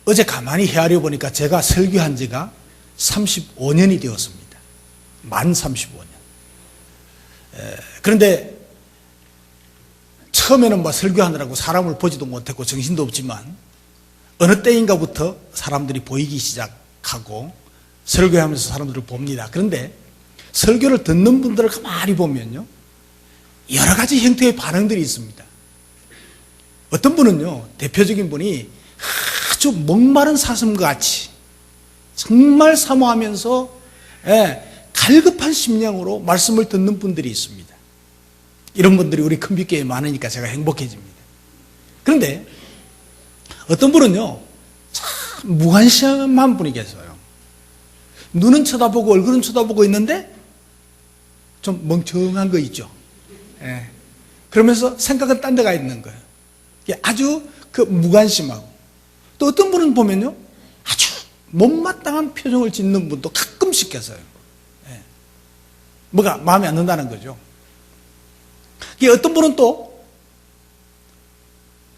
어제 가만히 헤아려 보니까 제가 설교한 지가 35년이 되었습니다. 만 35년. 그런데 처음에는 뭐 설교하느라고 사람을 보지도 못했고 정신도 없지만 어느 때인가부터 사람들이 보이기 시작하고 설교하면서 사람들을 봅니다. 그런데 설교를 듣는 분들을 가만히 보면요, 여러 가지 형태의 반응들이 있습니다. 어떤 분은요, 대표적인 분이 아주 목마른 사슴과 같이 정말 사모하면서 갈급한 심령으로 말씀을 듣는 분들이 있습니다. 이런 분들이 우리 큰빛교회에 많으니까 제가 행복해집니다. 그런데 어떤 분은요, 참 무관심한 분이 계세요. 눈은 쳐다보고 얼굴은 쳐다보고 있는데 좀 멍청한 거 있죠. 그러면서 생각은 딴 데 가 있는 거예요. 아주 무관심하고, 또 어떤 분은 보면요, 아주 못마땅한 표정을 짓는 분도 가끔씩 계세요. 뭐가 마음에 안 든다는 거죠. 어떤 분은 또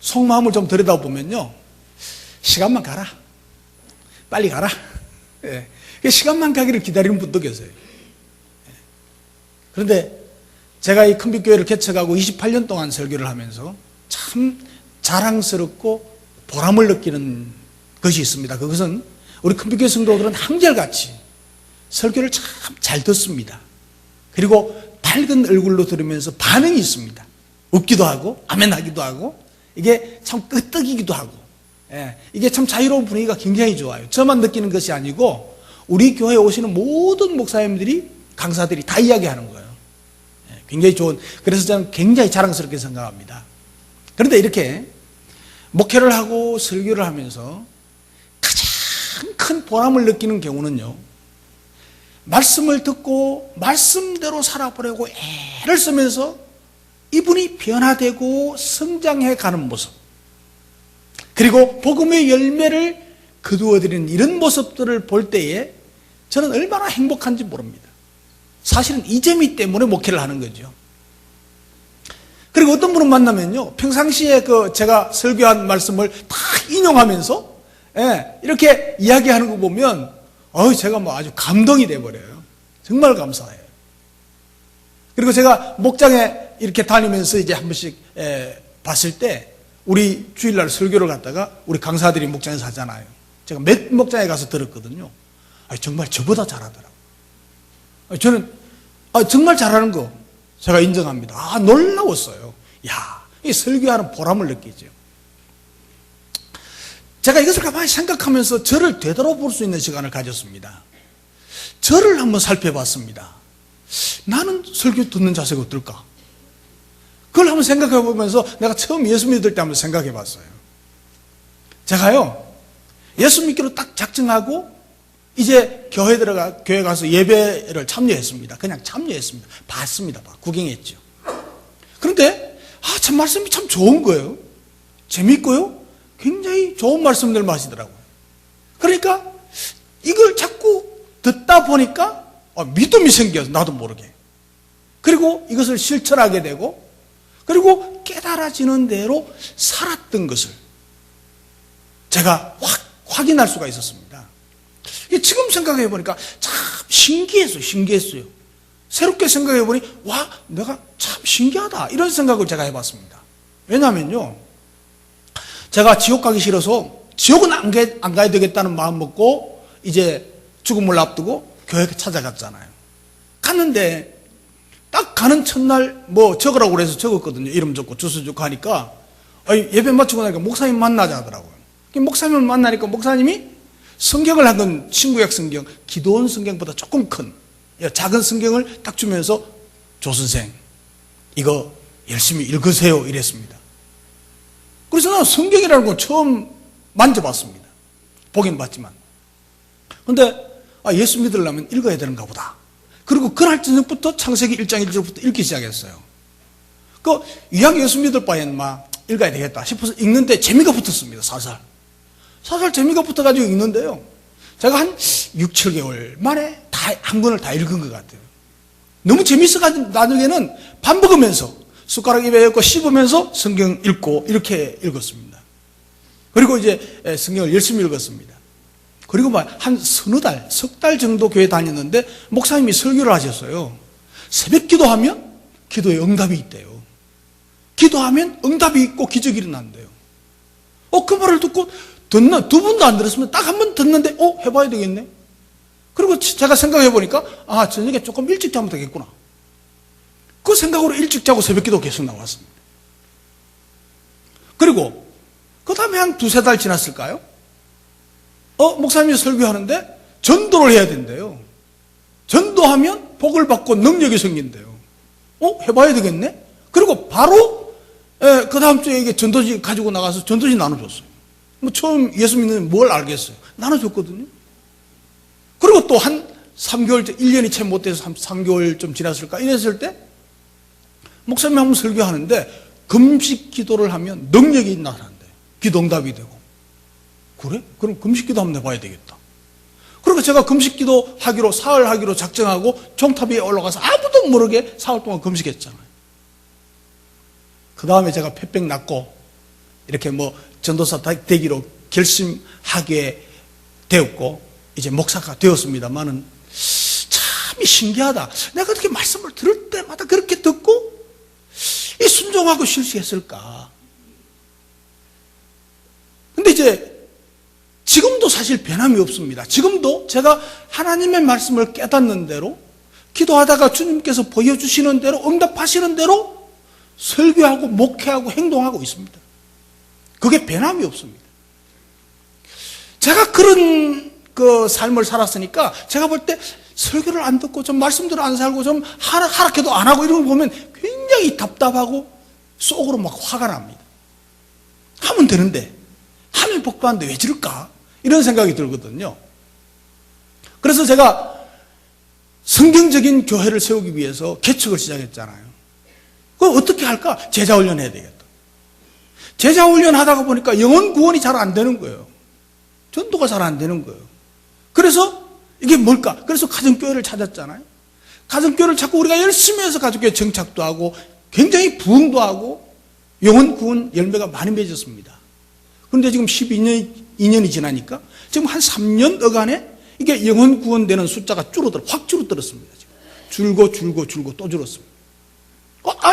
속마음을 좀 들여다보면요, 시간만 가라, 빨리 가라, 시간만 가기를 기다리는 분도 계세요. 그런데 제가 이 큰빛교회를 개척하고 28년 동안 설교를 하면서 참 자랑스럽고 보람을 느끼는 것이 있습니다. 그것은 우리 큰빛교회 성도들은 한결같이 설교를 참 잘 듣습니다. 그리고 밝은 얼굴로 들으면서 반응이 있습니다. 웃기도 하고 아멘 하기도 하고, 이게 참 끄떡이기도 하고, 이게 참 자유로운 분위기가 굉장히 좋아요. 저만 느끼는 것이 아니고 우리 교회에 오시는 모든 목사님들이, 강사들이 다 이야기하는 거예요. 굉장히 좋은, 그래서 저는 굉장히 자랑스럽게 생각합니다. 그런데 이렇게 목회를 하고 설교를 하면서 가장 큰 보람을 느끼는 경우는요, 말씀을 듣고 말씀대로 살아보려고 애를 쓰면서 이분이 변화되고 성장해 가는 모습, 그리고 복음의 열매를 거두어들이는 이런 모습들을 볼 때에 저는 얼마나 행복한지 모릅니다. 사실은 이 재미 때문에 목회를 하는 거죠. 그리고 어떤 분을 만나면요, 평상시에 제가 설교한 말씀을 다 인용하면서 이렇게 이야기하는 거 보면 제가 뭐 아주 감동이 돼버려요. 정말 감사해요. 그리고 제가 목장에 이렇게 다니면서 이제 한 번씩 봤을 때, 우리 주일날 설교를 갔다가 우리 강사들이 목장에서 하잖아요. 제가 몇 목장에 가서 들었거든요. 정말 저보다 잘하더라고요. 저는 정말 잘하는 거 제가 인정합니다. 놀라웠어요. 이 설교하는 보람을 느끼죠. 제가 이것을 가만히 생각하면서 저를 되돌아볼 수 있는 시간을 가졌습니다. 저를 한번 살펴봤습니다. 나는 설교 듣는 자세가 어떨까? 그걸 한번 생각해 보면서 내가 처음 예수 믿을 때 한번 생각해 봤어요. 제가요, 예수 믿기로 딱 작정하고 이제 교회 가서 예배를 참여했습니다. 그냥 참여했습니다. 봤습니다. 구경했죠. 그런데 참 말씀이 참 좋은 거예요. 재밌고요, 굉장히 좋은 말씀들 하시더라고요. 그러니까 이걸 자꾸 듣다 보니까 믿음이 생겨서 나도 모르게, 그리고 이것을 실천하게 되고, 그리고 깨달아지는 대로 살았던 것을 제가 확인할 수가 있었습니다. 지금 생각해 보니까 참 신기했어요. 새롭게 생각해 보니 내가 참 신기하다, 이런 생각을 제가 해봤습니다. 왜냐하면요, 제가 지옥 가기 싫어서 지옥은 안 가야 되겠다는 마음 먹고 이제 죽음을 앞두고 교회 찾아갔잖아요. 갔는데 딱 가는 첫날 적으라고 그래서 적었거든요. 이름 적고 주소 적고 하니까 예배 마치고 나니까 목사님 만나자 하더라고요. 목사님을 만나니까 목사님이 성경을 한 건 신구약 성경, 기도원 성경보다 조금 큰 작은 성경을 딱 주면서, 조 선생 이거 열심히 읽으세요, 이랬습니다. 그래서 나는 성경이라는 건 처음 만져봤습니다. 보긴 봤지만. 그런데 예수 믿으려면 읽어야 되는가 보다. 그리고 그날 저녁부터 창세기 1장 1절부터 읽기 시작했어요. 이왕 예수 믿을 바엔 읽어야 되겠다 싶어서 읽는데 재미가 붙었습니다. 살살 재미가 붙어가지고 읽는데요, 제가 한 6, 7개월 만에 한 권을 다 읽은 것 같아요. 너무 재밌어가지고 나중에는 밥 먹으면서 숟가락 입에 넣고 씹으면서 성경 읽고 이렇게 읽었습니다. 그리고 이제 성경을 열심히 읽었습니다. 그리고 한 서너 달, 석 달 정도 교회 다녔는데 목사님이 설교를 하셨어요. 새벽 기도하면 기도에 응답이 있대요. 기도하면 응답이 있고 기적이 일어난대요. 그 말을 듣고 두 번도 안 들었으면 딱 한 번 듣는데 해봐야 되겠네. 그리고 제가 생각해 보니까 저녁에 조금 일찍 자면 되겠구나. 그 생각으로 일찍 자고 새벽 기도 계속 나왔습니다. 그리고 그 다음에 한 두세 달 지났을까요? 목사님이 설교하는데 전도를 해야 된대요. 전도하면 복을 받고 능력이 생긴대요. 해봐야 되겠네? 그리고 바로 그 다음 주에 이게 전도지 가지고 나가서 전도지 나눠줬어요. 처음 예수 믿는 뭘 알겠어요? 나눠줬거든요. 그리고 또 한 3개월, 1년이 채 못 돼서 3개월 좀 지났을까? 이랬을 때 목사님이 한번 설교하는데 금식 기도를 하면 능력이 나타난대요. 기도 응답이 되고. 그래? 그럼 금식 기도 한번 해봐야 되겠다. 그리고 제가 금식 기도 하기로, 사흘 하기로 작정하고 종탑 위에 올라가서 아무도 모르게 사흘 동안 금식했잖아요. 그 다음에 제가 폐병 낫고 이렇게 전도사 되기로 결심하게 되었고 이제 목사가 되었습니다만은 참 신기하다. 내가 어떻게 말씀을 들을 때마다 그렇게 듣고 이 순종하고 실수했을까? 근데 이제 지금도 사실 변함이 없습니다. 지금도 제가 하나님의 말씀을 깨닫는 대로 기도하다가 주님께서 보여주시는 대로 응답하시는 대로 설교하고 목회하고 행동하고 있습니다. 그게 변함이 없습니다. 제가 그런 삶을 살았으니까 제가 볼 때 설교를 안 듣고 좀 말씀대로 안 살고 좀 하락해도 안 하고 이런 거 보면 굉장히 답답하고 속으로 막 화가 납니다. 하면 되는데 하면 복받는데 왜 저럴까? 이런 생각이 들거든요. 그래서 제가 성경적인 교회를 세우기 위해서 개척을 시작했잖아요. 그럼 어떻게 할까? 제자훈련 해야 되겠다. 제자훈련 하다가 보니까 영혼 구원이 잘 안 되는 거예요. 전도가 잘 안 되는 거예요. 그래서 이게 뭘까? 그래서 가정교회를 찾았잖아요. 가정교회를 찾고 우리가 열심히 해서 가정교회 정착도 하고 굉장히 부흥도 하고 영혼 구원 열매가 많이 맺었습니다. 그런데 지금 2년이 지나니까 지금 한 3년 어간에 이게 영혼 구원되는 숫자가 확 줄어들었습니다. 지금. 줄고 또 줄었습니다.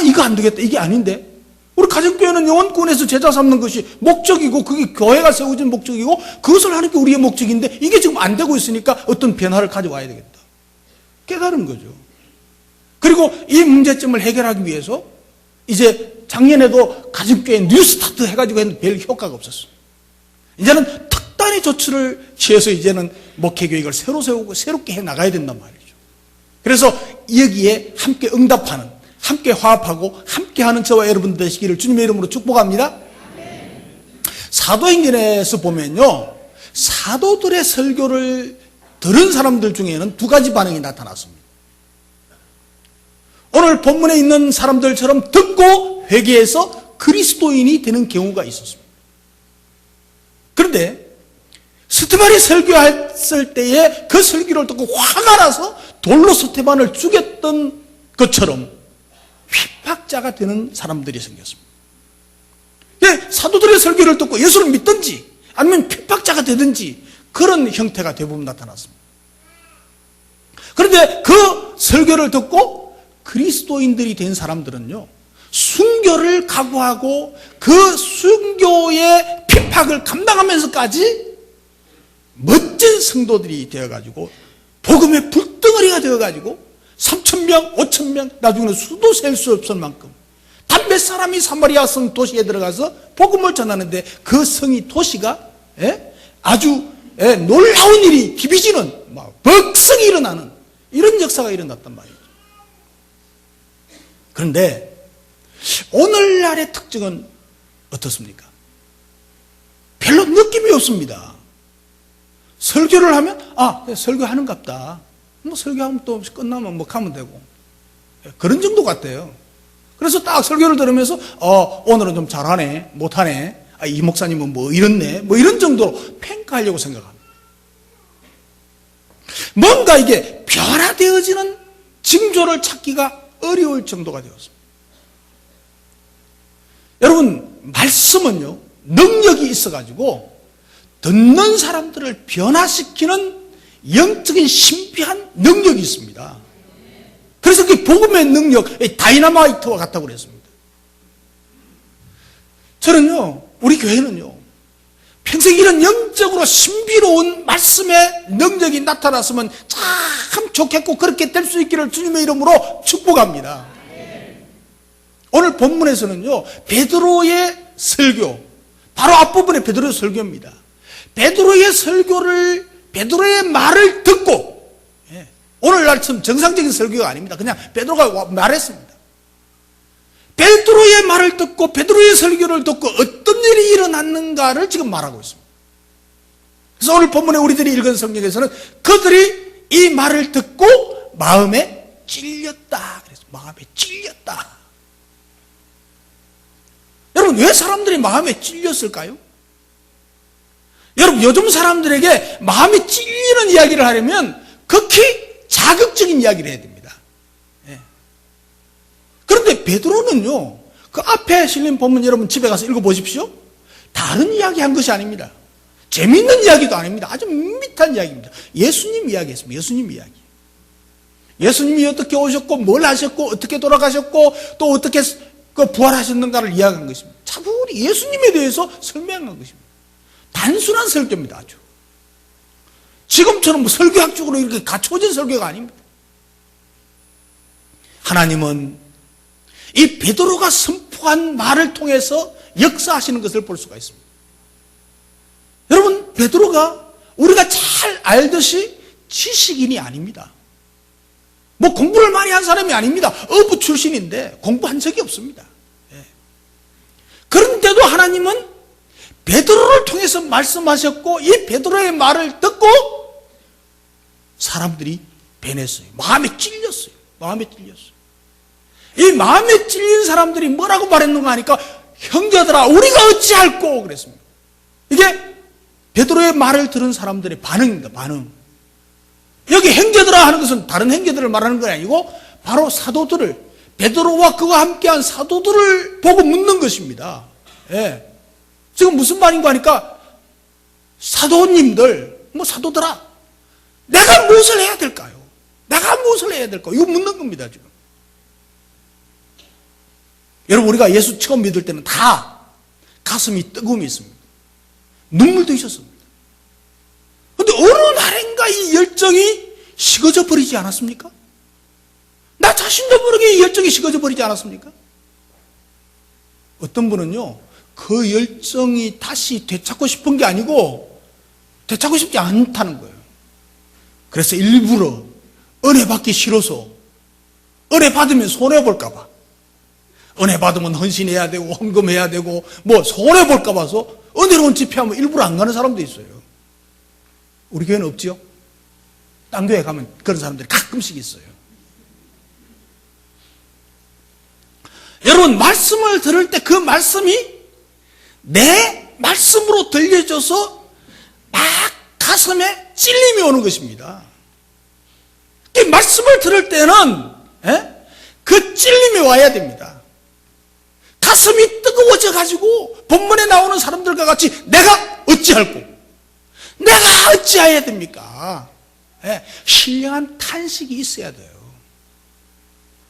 이거 안 되겠다. 이게 아닌데. 우리 가정교회는 영혼 구원에서 제자 삼는 것이 목적이고 그게 교회가 세워진 목적이고 그것을 하는 게 우리의 목적인데 이게 지금 안 되고 있으니까 어떤 변화를 가져와야 되겠다. 깨달은 거죠. 그리고 이 문제점을 해결하기 위해서 이제 작년에도 가정교회 뉴스타트 해가지고 했는데 별 효과가 없었어요. 이제는 특단의 조치를 취해서 이제는 목회교육을 새로 세우고 새롭게 해 나가야 된단 말이죠. 그래서 여기에 함께 응답하는, 함께 화합하고 함께하는 저와 여러분 되시기를 주님의 이름으로 축복합니다. 사도행전에서 보면요, 사도들의 설교를 들은 사람들 중에는 두 가지 반응이 나타났습니다. 오늘 본문에 있는 사람들처럼 듣고 회개해서 그리스도인이 되는 경우가 있었습니다. 그런데 스테반이 설교했을 때에 그 설교를 듣고 화가 나서 돌로 스테반을 죽였던 것처럼 핍박자가 되는 사람들이 생겼습니다. 사도들의 설교를 듣고 예수를 믿든지 아니면 핍박자가 되든지 그런 형태가 대부분 나타났습니다. 그런데 그 설교를 듣고 그리스도인들이 된 사람들은요, 순교를 각오하고 그 순교의 핍박을 감당하면서까지 멋진 성도들이 되어가지고 복음의 불덩어리가 되어가지고 3,000명, 5,000명, 나중에는 수도 셀 수 없을 만큼 단 몇 사람이 사마리아 성 도시에 들어가서 복음을 전하는데 그 성이 도시가 아주 놀라운 일이 기비지는 벅성이 일어나는 이런 역사가 일어났단 말이죠. 그런데 오늘날의 특징은 어떻습니까? 별로 느낌이 없습니다. 설교를 하면 설교하는갑다. 설교하면 또 끝나면 가면 되고 그런 정도 같아요. 그래서 딱 설교를 들으면서 오늘은 좀 잘하네, 못하네, 이 목사님은 이렇네, 이런 정도로 평가하려고 생각합니다. 뭔가 이게 변화되어지는 징조를 찾기가 어려울 정도가 되었습니다. 여러분, 말씀은요, 능력이 있어가지고 듣는 사람들을 변화시키는 영적인 신비한 능력이 있습니다. 그래서 그 복음의 능력, 다이너마이트와 같다고 그랬습니다. 저는요, 우리 교회는요, 평생 이런 영적으로 신비로운 말씀의 능력이 나타났으면 참 좋겠고 그렇게 될 수 있기를 주님의 이름으로 축복합니다. 오늘 본문에서는요, 베드로의 설교, 바로 앞부분에 베드로의 설교입니다. 베드로의 말을 듣고, 오늘날처럼 정상적인 설교가 아닙니다. 그냥 베드로가 말했습니다. 베드로의 말을 듣고 베드로의 설교를 듣고 어떤 일이 일어났는가를 지금 말하고 있습니다. 그래서 오늘 본문에 우리들이 읽은 성경에서는 그들이 이 말을 듣고 마음에 찔렸다. 그래서 마음에 찔렸다. 여러분, 왜 사람들이 마음에 찔렸을까요? 여러분, 요즘 사람들에게 마음에 찔리는 이야기를 하려면 극히 자극적인 이야기를 해야 됩니다. 그런데 베드로는요, 그 앞에 실린 본문 여러분 집에 가서 읽어보십시오. 다른 이야기 한 것이 아닙니다. 재밌는 이야기도 아닙니다. 아주 밋밋한 이야기입니다. 예수님 이야기했습니다. 예수님 이야기. 예수님이 어떻게 오셨고 뭘 하셨고 어떻게 돌아가셨고 또 어떻게 부활하셨는가를 이야기한 것입니다. 차분히 예수님에 대해서 설명한 것입니다. 단순한 설교입니다. 아주. 지금처럼 뭐 설교학적으로 이렇게 갖춰진 설교가 아닙니다. 하나님은 이 베드로가 선포한 말을 통해서 역사하시는 것을 볼 수가 있습니다. 여러분, 베드로가 우리가 잘 알듯이 지식인이 아닙니다. 뭐 공부를 많이 한 사람이 아닙니다. 어부 출신인데 공부한 적이 없습니다. 그런데도 하나님은 베드로를 통해서 말씀하셨고 이 베드로의 말을 듣고 사람들이 변했어요. 마음에 찔렸어요. 마음에 찔렸어요. 이 마음에 찔린 사람들이 뭐라고 말했는가 하니까 형제들아 우리가 어찌할꼬 그랬습니다. 이게 베드로의 말을 들은 사람들의 반응입니다. 반응. 여기 형제들아 하는 것은 다른 형제들을 말하는 건 아니고 바로 사도들을, 베드로와 그와 함께한 사도들을 보고 묻는 것입니다. 예. 지금 무슨 말인가 하니까 사도님들, 뭐 사도들아 내가 무엇을 해야 될까요? 내가 무엇을 해야 될까요? 이거 묻는 겁니다. 지금 여러분, 우리가 예수 처음 믿을 때는 다 가슴이 뜨거움이 있습니다. 눈물도 있었습니다. 그런데 어느 날인가 이 열정이 식어져 버리지 않았습니까? 나 자신도 모르게 이 열정이 식어져 버리지 않았습니까? 어떤 분은요, 그 열정이 다시 되찾고 싶은 게 아니고 되찾고 싶지 않다는 거예요. 그래서 일부러 은혜 받기 싫어서, 은혜 받으면 손해볼까 봐, 은혜 받으면 헌신해야 되고 헌금해야 되고 뭐 손해볼까 봐서 은혜로운 집회하면 일부러 안 가는 사람도 있어요. 우리 교회는 없지요? 딴 교회 가면 그런 사람들이 가끔씩 있어요. 여러분, 말씀을 들을 때 그 말씀이 내 말씀으로 들려져서 막 가슴에 찔림이 오는 것입니다. 이 말씀을 들을 때는 그 찔림이 와야 됩니다. 가슴이 뜨거워져 가지고 본문에 나오는 사람들과 같이 내가 어찌할꼬, 내가 어찌해야 됩니까? 신령한 탄식이 있어야 돼요.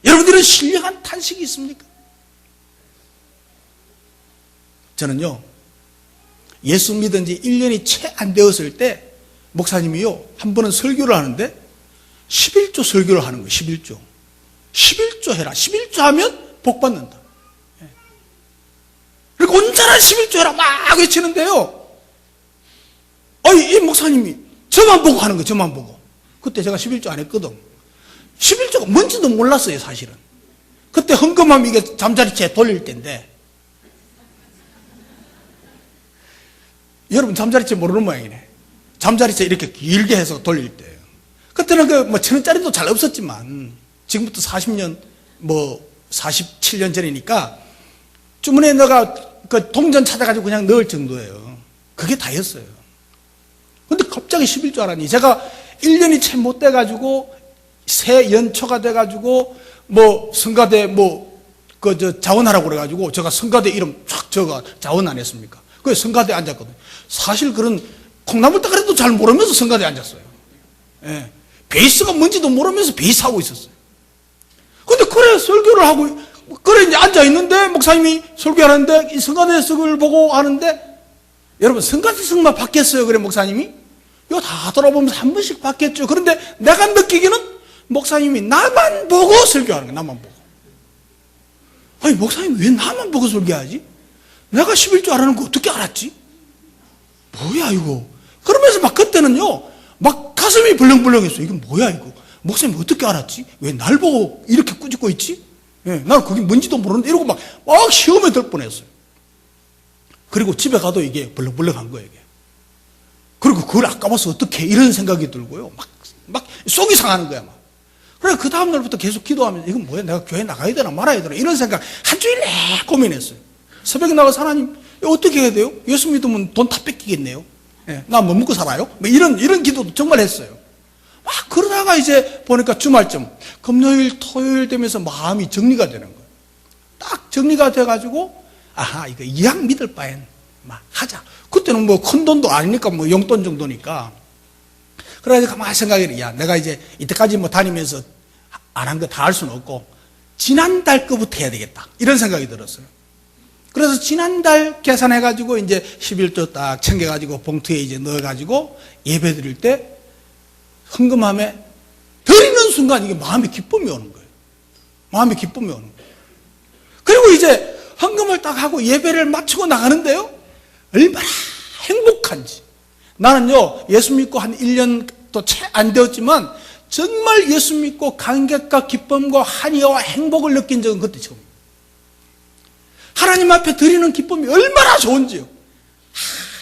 여러분들은 신령한 탄식이 있습니까? 저는요, 예수 믿은 지 1년이 채 안 되었을 때 목사님이요, 한 번은 설교를 하는데 11조 설교를 하는 거예요. 11조 해라. 11조 하면 복 받는다. 그리고 온전한 11조 해라 막 외치는데요, 이 목사님이 저만 보고 하는 거예요. 저만 보고. 그때 제가 11조 안 했거든. 11조가 뭔지도 몰랐어요. 사실은 그때 헌금하면 이게 잠자리채 돌릴 때인데, 여러분 잠자리채 모르는 모양이네. 잠자리채 이렇게 길게 해서 돌릴 때예요. 그때는 그 뭐 1,000원짜리도 잘 없었지만 지금부터 40년 47년 전이니까 주머니에 너가 그 동전 찾아가지고 그냥 넣을 정도예요. 그게 다였어요. 근데 갑자기 11조 하라니. 제가 1년이 채 못 돼가지고 새 연초가 돼가지고 뭐 성가대 자원하라고 그래가지고 제가 성가대 이름 쫙 적어 자원 안 했습니까? 그 성가대에 앉았거든요. 사실 그런 콩나물 따가리도 잘 모르면서 성가대에 앉았어요. 예. 베이스가 뭔지도 모르면서 베이스하고 있었어요. 근데 그래 설교를 하고 그래 이제 앉아있는데 목사님이 설교하는데 이 성가대석을 보고 하는데 여러분 성가대석만 바뀌었어요. 그래 목사님이 이거 다 돌아보면서 한 번씩 바뀌었죠. 그런데 내가 느끼기는 목사님이 나만 보고 설교하는 거야. 나만 보고. 아니 목사님 왜 나만 보고 설교하지? 내가 11조 알아는 거 어떻게 알았지? 뭐야 이거. 그러면서 막 그때는요 막 가슴이 벌렁벌렁했어요. 이건 뭐야 이거. 목사님 어떻게 알았지? 왜 날 보고 이렇게 꾸짖고 있지? 예, 나는 그게 뭔지도 모르는데 이러고 막 시험에 들 뻔했어요. 그리고 집에 가도 이게 벌렁벌렁한 거예요. 이게. 그리고 그걸 아까워서 어떻게 이런 생각이 들고요. 막 속이 상하는 거야. 막. 그래 그 다음 날부터 계속 기도하면서 이건 뭐야 내가 교회 나가야 되나 말아야 되나 이런 생각 한 주일 내내 고민했어요. 새벽에 나가서 하나님 어떻게 해야 돼요? 예수 믿으면 돈 다 뺏기겠네요. 예, 나 뭐 먹고 살아요? 뭐 이런 기도도 정말 했어요. 막 그러다가 이제 보니까 주말쯤 금요일 토요일 되면서 마음이 정리가 되는 거예요. 딱 정리가 돼가지고 아하 이거 이왕 믿을 바엔 막 하자. 그때는 뭐 큰 돈도 아니니까 뭐 용돈 정도니까. 그래가지고 가만히 생각해. 야 내가 이제 이때까지 뭐 다니면서 안 한 거 다 할 수는 없고 지난달 거부터 해야 되겠다 이런 생각이 들었어요. 그래서 지난달 계산해가지고 이제 11조 딱 챙겨가지고 봉투에 이제 넣어가지고 예배 드릴 때 헌금함에 드리는 순간 이게 마음의 기쁨이 오는 거예요. 마음의 기쁨이 오는 거예요. 그리고 이제 헌금을 딱 하고 예배를 마치고 나가는데요. 얼마나 행복한지. 나는요, 예수 믿고 한 1년도 채 안 되었지만 정말 예수 믿고 감격과 기쁨과 한의와 행복을 느낀 적은 그때 처음이에요. 하나님 앞에 드리는 기쁨이 얼마나 좋은지요.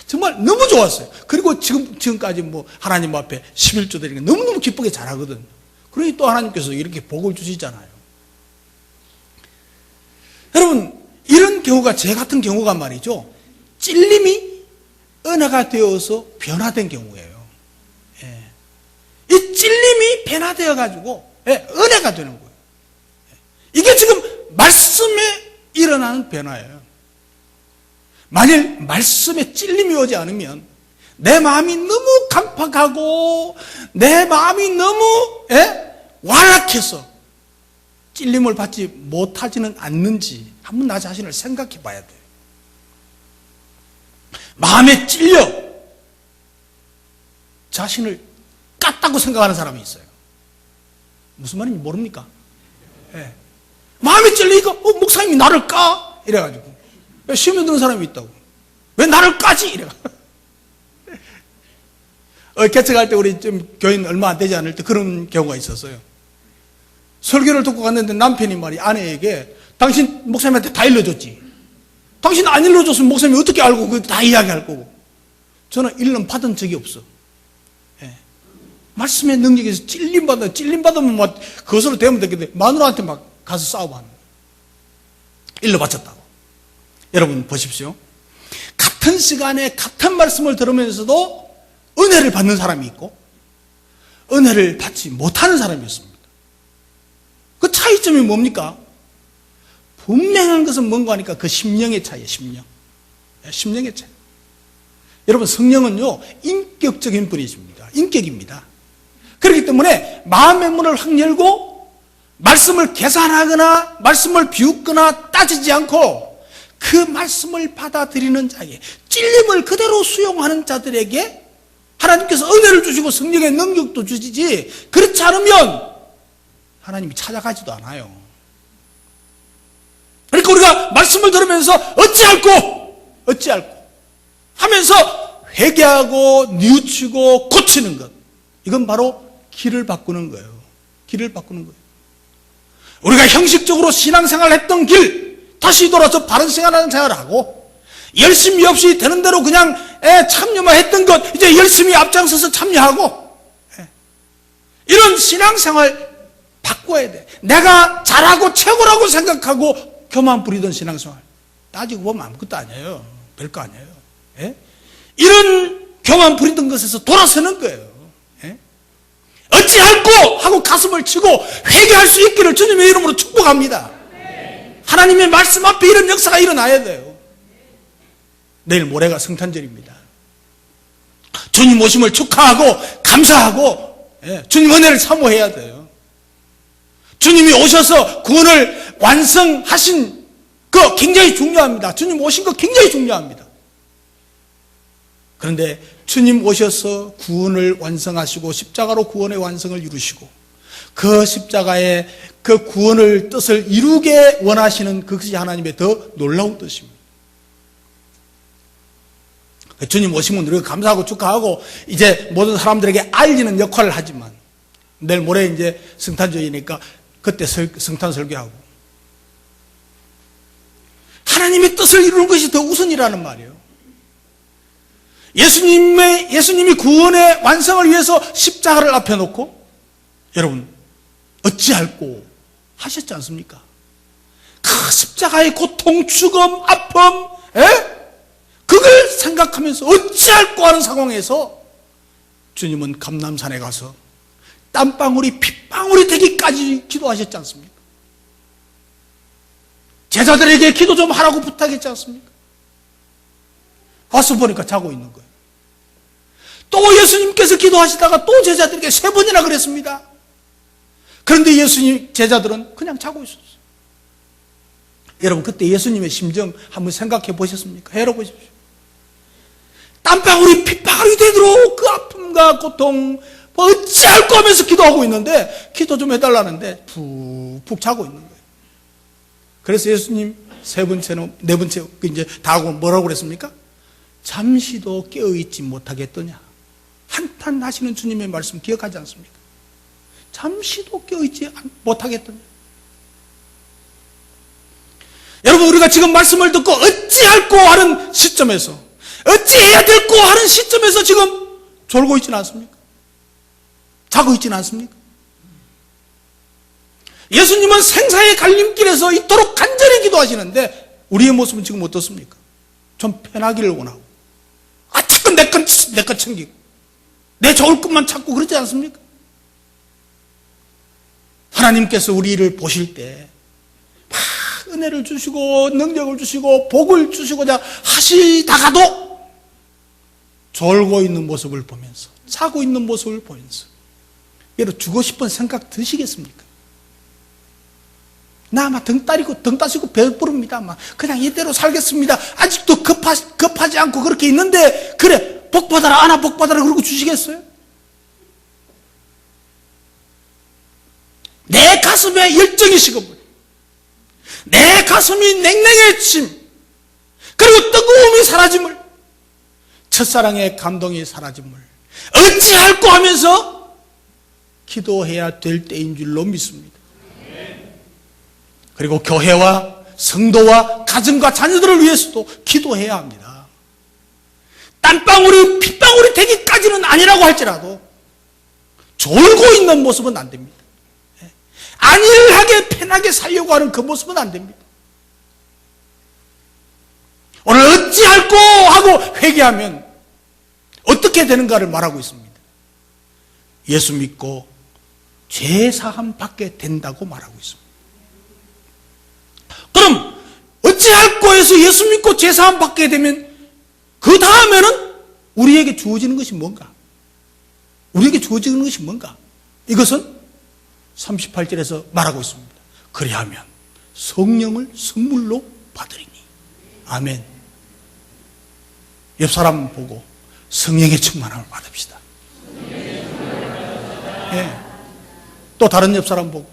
정말 너무 좋았어요. 그리고 지금까지 뭐 하나님 앞에 11조 드리는 거 너무너무 기쁘게 잘하거든요. 그러니 또 하나님께서 이렇게 복을 주시잖아요. 여러분, 이런 경우가 제 같은 경우가 말이죠. 찔림이 은혜가 되어서 변화된 경우예요. 예. 이 찔림이 변화되어가지고 은혜가 되는 거예요. 이게 지금 말씀에 일어나는 변화예요. 만일 말씀에 찔림이 오지 않으면 내 마음이 너무 강팍하고 내 마음이 너무 완악해서 찔림을 받지 못하지는 않는지 한번 나 자신을 생각해 봐야 돼요. 마음에 찔려 자신을 깠다고 생각하는 사람이 있어요. 무슨 말인지 모릅니까? 예. 마음에 찔리니까 목사님이 나를 까? 이래가지고 시험에 드는 사람이 있다고. 왜 나를 까지? 이래가지고 개척할 때 우리 좀 교인 얼마 안 되지 않을 때 그런 경우가 있었어요. 설교를 듣고 갔는데 남편이 말이 아내에게 당신 목사님한테 다 일러줬지. 당신 안 일러줬으면 목사님이 어떻게 알고 그거 다 이야기할 거고. 저는 일름 받은 적이 없어. 예. 말씀의 능력에서 찔림 받으면 막 그것으로 되면 되겠는데 마누라한테 막 가서 싸우고 하는 거예요. 일러 바쳤다고. 여러분 보십시오. 같은 시간에 같은 말씀을 들으면서도 은혜를 받는 사람이 있고 은혜를 받지 못하는 사람이 있습니다. 그 차이점이 뭡니까? 분명한 것은 뭔가 하니까 그 심령의 차이예요. 심령의 차이. 여러분 성령은요 인격적인 분이십니다. 인격입니다. 그렇기 때문에 마음의 문을 확 열고 말씀을 계산하거나 말씀을 비웃거나 따지지 않고 그 말씀을 받아들이는 자에게 찔림을 그대로 수용하는 자들에게 하나님께서 은혜를 주시고 성령의 능력도 주시지 그렇지 않으면 하나님이 찾아가지도 않아요. 그러니까 우리가 말씀을 들으면서 어찌할꼬 하면서 회개하고 뉘우치고 고치는 것 이건 바로 길을 바꾸는 거예요. 길을 바꾸는 거예요. 우리가 형식적으로 신앙생활을 했던 길 다시 돌아서 바른 생활을 하고 열심히 없이 되는 대로 그냥 참여만 했던 것 이제 열심히 앞장서서 참여하고 이런 신앙생활 바꿔야 돼. 내가 잘하고 최고라고 생각하고 교만 부리던 신앙생활 따지고 보면 아무것도 아니에요. 별거 아니에요. 이런 교만 부리던 것에서 돌아서는 거예요. 어찌할꼬 하고 가슴을 치고 회개할 수 있기를 주님의 이름으로 축복합니다. 하나님의 말씀 앞에 이런 역사가 일어나야 돼요. 내일 모레가 성탄절입니다. 주님 오심을 축하하고 감사하고 주님 은혜를 사모해야 돼요. 주님이 오셔서 구원을 완성하신 거 굉장히 중요합니다. 주님 오신 거 굉장히 중요합니다. 그런데 주님 오셔서 구원을 완성하시고 십자가로 구원의 완성을 이루시고 그 십자가의 그 구원을 뜻을 이루게 원하시는 그것이 하나님의 더 놀라운 뜻입니다. 주님 오시면 우리가 감사하고 축하하고 이제 모든 사람들에게 알리는 역할을 하지만 내일 모레 이제 성탄절이니까 그때 성탄 설교하고 하나님의 뜻을 이루는 것이 더 우선이라는 말이에요. 예수님이 구원의 완성을 위해서 십자가를 앞에 놓고 여러분 어찌할꼬 하셨지 않습니까? 그 십자가의 고통, 죽음, 아픔, 그걸 생각하면서 어찌할꼬 하는 상황에서 주님은 감람산에 가서 땀방울이 핏방울이 되기까지 기도하셨지 않습니까? 제자들에게 기도 좀 하라고 부탁했지 않습니까? 와서 보니까 자고 있는 거예요. 또 예수님께서 기도하시다가 또 제자들에게 3번이나 그랬습니다. 그런데 제자들은 그냥 자고 있었어요. 여러분 그때 예수님의 심정 한번 생각해 보셨습니까? 해러 보십시오. 땀방울이 핏방울이 되도록 그 아픔과 고통 어찌할꼬 하면서 기도하고 있는데 기도 좀 해달라는데 푹푹 자고 있는 거예요. 그래서 예수님 네 번째 이제 다 하고 뭐라고 그랬습니까? 잠시도 깨어있지 못하겠더냐. 한탄하시는 주님의 말씀 기억하지 않습니까? 잠시도 깨어있지 못하겠더냐. 여러분 우리가 지금 말씀을 듣고 어찌할꼬 하는 시점에서 어찌해야 될꼬 하는 시점에서 지금 졸고 있지는 않습니까? 자고 있지는 않습니까? 예수님은 생사의 갈림길에서 이토록 간절히 기도하시는데 우리의 모습은 지금 어떻습니까? 좀 편하기를 원하고 자꾸 내 것 챙기고 내 좋을 것만 찾고 그러지 않습니까? 하나님께서 우리를 보실 때 막 은혜를 주시고 능력을 주시고 복을 주시고자 하시다가도 졸고 있는 모습을 보면서 자고 있는 모습을 보면서 여러분 주고 싶은 생각 드시겠습니까? 나 아마 등 따시고 배 부릅니다. 아마 그냥 이대로 살겠습니다. 아직도 급하지 않고 그렇게 있는데 그래 복 받아라 아나 복 받아라 그러고 주시겠어요? 내 가슴에 열정이 식어버려. 내 가슴이 냉랭해짐 그리고 뜨거움이 사라짐을 첫사랑의 감동이 사라짐을 어찌할꼬 하면서 기도해야 될 때인 줄로 믿습니다. 그리고 교회와 성도와 가정과 자녀들을 위해서도 기도해야 합니다. 땀방울이 핏방울이 되기까지는 아니라고 할지라도 졸고 있는 모습은 안 됩니다. 안일하게 편하게 살려고 하는 그 모습은 안 됩니다. 오늘 어찌할꼬 하고 회개하면 어떻게 되는가를 말하고 있습니다. 예수 믿고 죄사함 받게 된다고 말하고 있습니다. 그럼 어찌할꼬 해서 예수 믿고 죄사함 받게 되면 그 다음에는 우리에게 주어지는 것이 뭔가? 우리에게 주어지는 것이 뭔가? 이것은 38절에서 말하고 있습니다. 그리하면 성령을 선물로 받으리니. 아멘. 옆 사람 보고 성령의 충만함을 받읍시다. 예. 또 다른 옆 사람 보고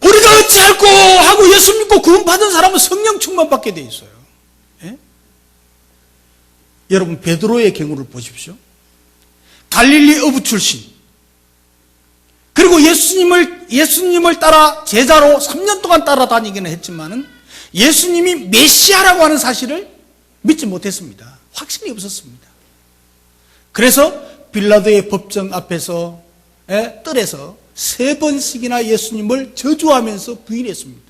우리가 어찌할꼬 하고 예수 믿고 구원 받은 사람은 성령 충만 받게 돼 있어요. 예? 여러분 베드로의 경우를 보십시오. 갈릴리 어부 출신 그리고 예수님을 따라 제자로 3년 동안 따라다니기는 했지만은 예수님이 메시아라고 하는 사실을 믿지 못했습니다. 확신이 없었습니다. 그래서 빌라도의 법정 앞에서 뜰에서 3번씩이나 예수님을 저주하면서 부인했습니다.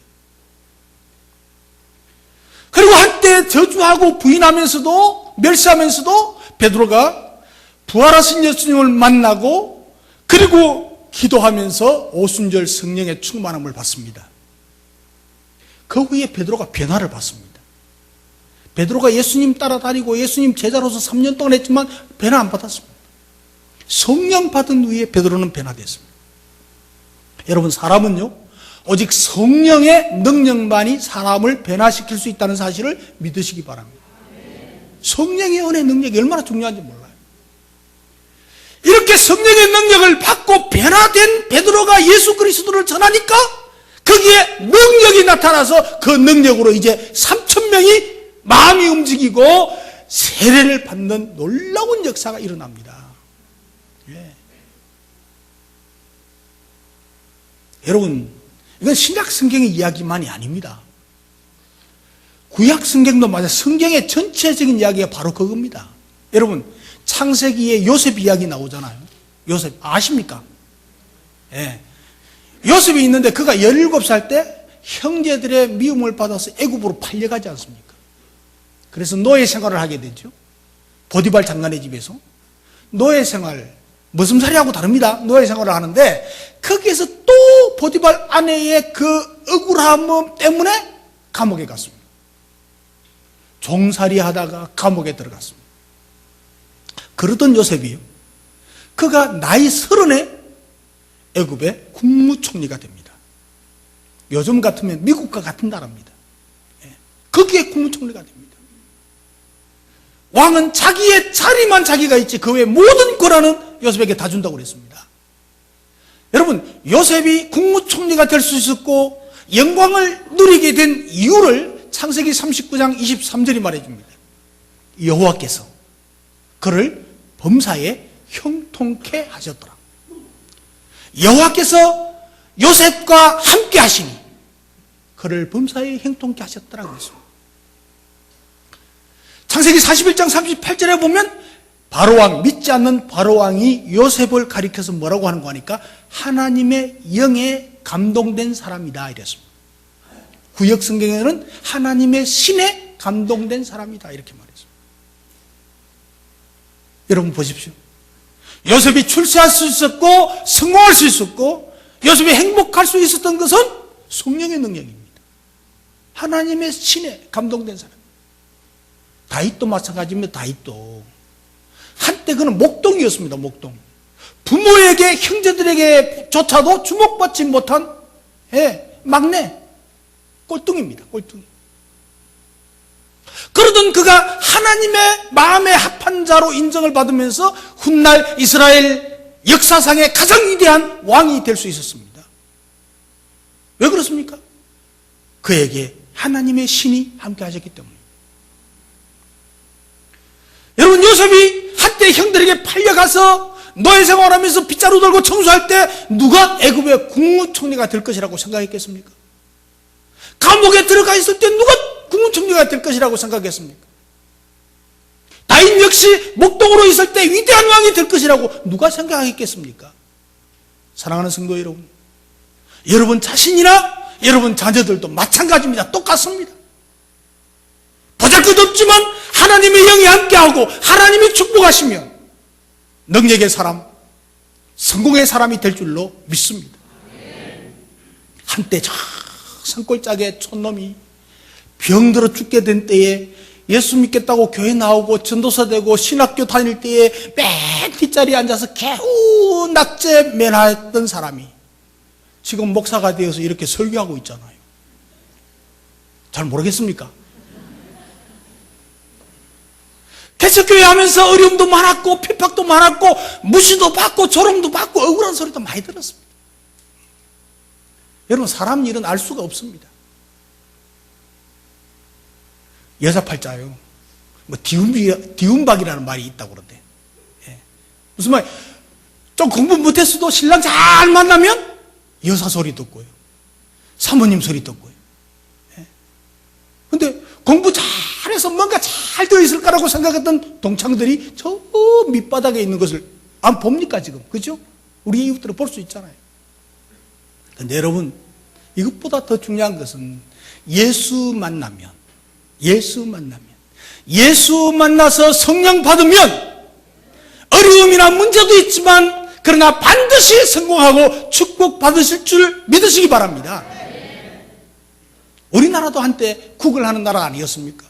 그리고 한때 저주하고 부인하면서도 멸시하면서도 베드로가 부활하신 예수님을 만나고 그리고 기도하면서 오순절 성령의 충만함을 받습니다. 그 후에 베드로가 변화를 받습니다. 베드로가 예수님 따라다니고 예수님 제자로서 3년 동안 했지만 변화 안 받았습니다. 성령 받은 후에 베드로는 변화됐습니다. 여러분, 사람은요, 오직 성령의 능력만이 사람을 변화시킬 수 있다는 사실을 믿으시기 바랍니다. 성령의 은혜 능력이 얼마나 중요한지 몰라요. 이렇게 성령의 능력을 받고 변화된 베드로가 예수 그리스도를 전하니까 거기에 능력이 나타나서 그 능력으로 이제 3,000명이 마음이 움직이고 세례를 받는 놀라운 역사가 일어납니다. 예. 여러분, 이건 신약 성경의 이야기만이 아닙니다. 구약 성경도 맞아요. 성경의 전체적인 이야기가 바로 그겁니다. 여러분, 창세기에 요셉 이야기 나오잖아요. 요셉 아십니까? 예. 요셉이 있는데 그가 17살 때 형제들의 미움을 받아서 애굽으로 팔려가지 않습니까? 그래서 노예 생활을 하게 되죠. 보디발 장관의 집에서 노예 생활, 머슴살이하고 다릅니다. 노예 생활을 하는데 거기에서 또 보디발 아내의 그 억울함 때문에 감옥에 갔습니다. 종살이 하다가 감옥에 들어갔습니다. 그러던 요셉이요, 그가 나이 30에 애굽의 국무총리가 됩니다. 요즘 같으면 미국과 같은 나라입니다. 거기에 국무총리가 됩니다. 왕은 자기의 자리만 자기가 있지 그 외 모든 권한은 요셉에게 다 준다고 그랬습니다. 여러분, 요셉이 국무총리가 될 수 있었고 영광을 누리게 된 이유를 창세기 39장 23절이 말해줍니다. 여호와께서 그를 범사에 형통케 하셨더라. 여호와께서 요셉과 함께 하시니 그를 범사에 형통케 하셨더라고 했습니다. 창세기 41장 38절에 보면 바로왕, 믿지 않는 바로왕이 요셉을 가리켜서 뭐라고 하는 거 하니까 하나님의 영에 감동된 사람이다 이랬습니다. 구역 성경에는 하나님의 신에 감동된 사람이다 이렇게 말했습니다. 여러분 보십시오. 요셉이 출세할 수 있었고 성공할 수 있었고 요셉이 행복할 수 있었던 것은 성령의 능력입니다. 하나님의 신에 감동된 사람. 다윗도 마찬가지입니다. 다윗도 한때 그는 목동이었습니다. 목동. 부모에게 형제들에게 조차도 주목받지 못한 막내 꼴뚱입니다. 꼴뚱이. 그러던 그가 하나님의 마음에 합한 자로 인정을 받으면서 훗날 이스라엘 역사상의 가장 위대한 왕이 될 수 있었습니다. 왜 그렇습니까? 그에게 하나님의 신이 함께 하셨기 때문에. 여러분, 요셉이 한때 형들에게 팔려가서 노예 생활하면서 빗자루 들고 청소할 때 누가 애굽의 국무총리가 될 것이라고 생각했겠습니까? 감옥에 들어가 있을 때 누가 국무총리가 될 것이라고 생각했습니까? 다윗 역시 목동으로 있을 때 위대한 왕이 될 것이라고 누가 생각했겠습니까? 사랑하는 성도 여러분, 여러분 자신이나 여러분 자녀들도 마찬가지입니다. 똑같습니다. 보잘것없지만 하나님의 영이 함께하고 하나님이 축복하시면 능력의 사람, 성공의 사람이 될 줄로 믿습니다. 한때 저 산골짜기의 촌놈이 병들어 죽게 된 때에 예수 믿겠다고 교회 나오고 전도사 되고 신학교 다닐 때에 맨 뒷자리에 앉아서 겨우 낙제 면하였던 사람이 지금 목사가 되어서 이렇게 설교하고 있잖아요. 잘 모르겠습니까? 개척교회 하면서 어려움도 많았고 핍박도 많았고 무시도 받고 조롱도 받고 억울한 소리도 많이 들었습니다. 여러분, 사람 일은 알 수가 없습니다. 여자 팔자요, 뭐 디운박이라는 말이 있다고 그러는데, 무슨 말? 좀 공부 못했어도 신랑 잘 만나면 여사 소리 듣고요, 사모님 소리 듣고요. 근데 공부 잘해서 뭔가 잘 되어 있을 거라고 생각했던 동창들이 저 밑바닥에 있는 것을 안 봅니까 지금? 그죠? 우리 이웃들은 볼 수 있잖아요. 근데 여러분, 이것보다 더 중요한 것은 예수 만나면, 예수 만나서 성령 받으면 어려움이나 문제도 있지만 그러나 반드시 성공하고 축복 받으실 줄 믿으시기 바랍니다. 우리나라도 한때 구걸하는 나라 아니었습니까?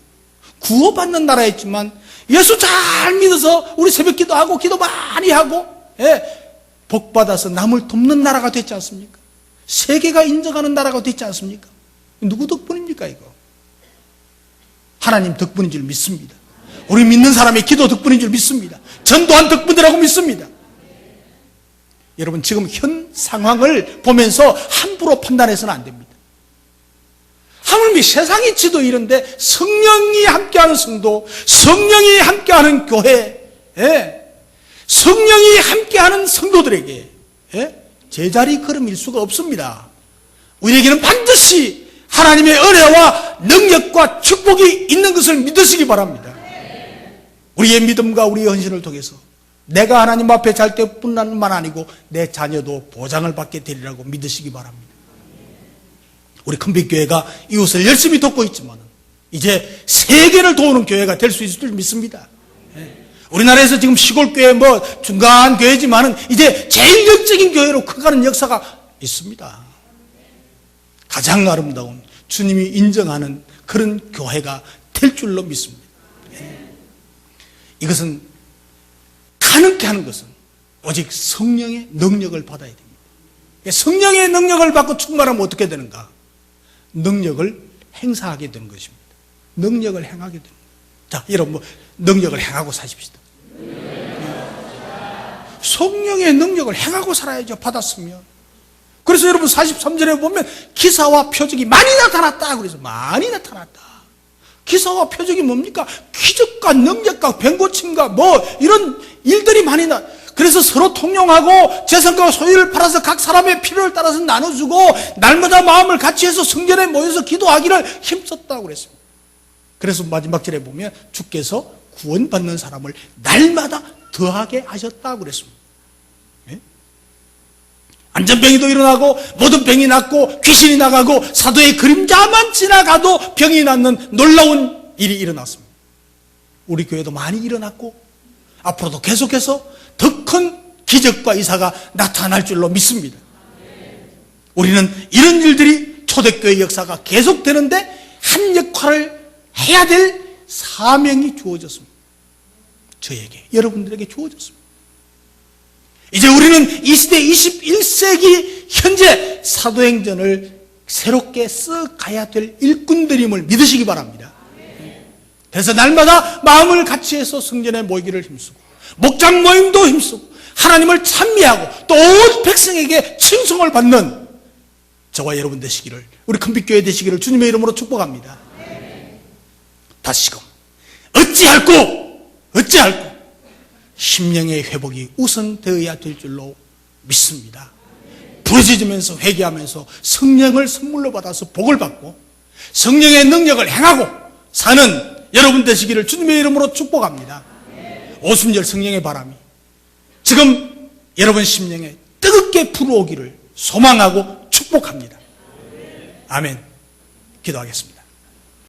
구원받는 나라였지만 예수 잘 믿어서 우리 새벽 기도하고 기도 많이 하고 복 받아서 남을 돕는 나라가 됐지 않습니까? 세계가 인정하는 나라가 됐지 않습니까? 누구 덕분입니까 이거? 하나님 덕분인 줄 믿습니다. 우리 믿는 사람의 기도 덕분인 줄 믿습니다. 전도한 덕분이라고 믿습니다. 여러분 지금 현 상황을 보면서 함부로 판단해서는 안 됩니다. 하물며 세상이 지도 이런데 성령이 함께하는 성도, 성령이 함께하는 교회, 성령이 함께하는 성도들에게 제자리 걸음일 수가 없습니다. 우리에게는 반드시 하나님의 은혜와 능력과 축복이 있는 것을 믿으시기 바랍니다. 우리의 믿음과 우리의 헌신을 통해서 내가 하나님 앞에 잘 때뿐만 아니고 내 자녀도 보장을 받게 되리라고 믿으시기 바랍니다. 우리 큰빛교회가 이웃을 열심히 돕고 있지만 이제 세계를 도우는 교회가 될 수 있을 줄 믿습니다. 우리나라에서 지금 시골교회 중간 교회지만은 이제 제일 영적인 교회로 커가는 역사가 있습니다. 가장 아름다운 주님이 인정하는 그런 교회가 될 줄로 믿습니다. 이것은 가능케 하는 것은 오직 성령의 능력을 받아야 됩니다. 성령의 능력을 받고 충만하면 어떻게 되는가? 능력을 행사하게 되는 것입니다. 능력을 행하게 되는 거예요. 자, 여러분 능력을 행하고 사십시다. 성령의 능력을 행하고 살아야죠. 받았으면. 그래서 여러분 43절에 보면 기사와 표적이 많이 나타났다. 그래서 많이 나타났다. 기사와 표적이 뭡니까? 기적과 능력과 병고침과 이런 일들이 많이 그래서 서로 통용하고 재산과 소유를 팔아서 각 사람의 필요를 따라서 나눠주고 날마다 마음을 같이 해서 성전에 모여서 기도하기를 힘썼다고 그랬습니다. 그래서 마지막 절에 보면 주께서 구원받는 사람을 날마다 더하게 하셨다고 그랬습니다. 안전병이도 일어나고 모든 병이 낫고 귀신이 나가고 사도의 그림자만 지나가도 병이 낫는 놀라운 일이 일어났습니다. 우리 교회도 많이 일어났고 앞으로도 계속해서 더 큰 기적과 이사가 나타날 줄로 믿습니다. 우리는 이런 일들이 초대교회 역사가 계속되는데 한 역할을 해야 될 사명이 주어졌습니다. 저에게, 여러분들에게 주어졌습니다. 이제 우리는 이 시대 21세기 현재 사도행전을 새롭게 써가야 될 일꾼들임을 믿으시기 바랍니다. 그래서 날마다 마음을 같이 해서 성전에 모이기를 힘쓰고 목장 모임도 힘쓰고 하나님을 찬미하고 또 온 백성에게 칭송을 받는 저와 여러분 되시기를, 우리 큰빛교회 되시기를 주님의 이름으로 축복합니다. 다시금 어찌할꼬 심령의 회복이 우선되어야 될 줄로 믿습니다. 부르짖으면서 회개하면서 성령을 선물로 받아서 복을 받고 성령의 능력을 행하고 사는 여러분 되시기를 주님의 이름으로 축복합니다. 오순절 성령의 바람이 지금 여러분 심령에 뜨겁게 불어오기를 소망하고 축복합니다. 아멘. 기도하겠습니다.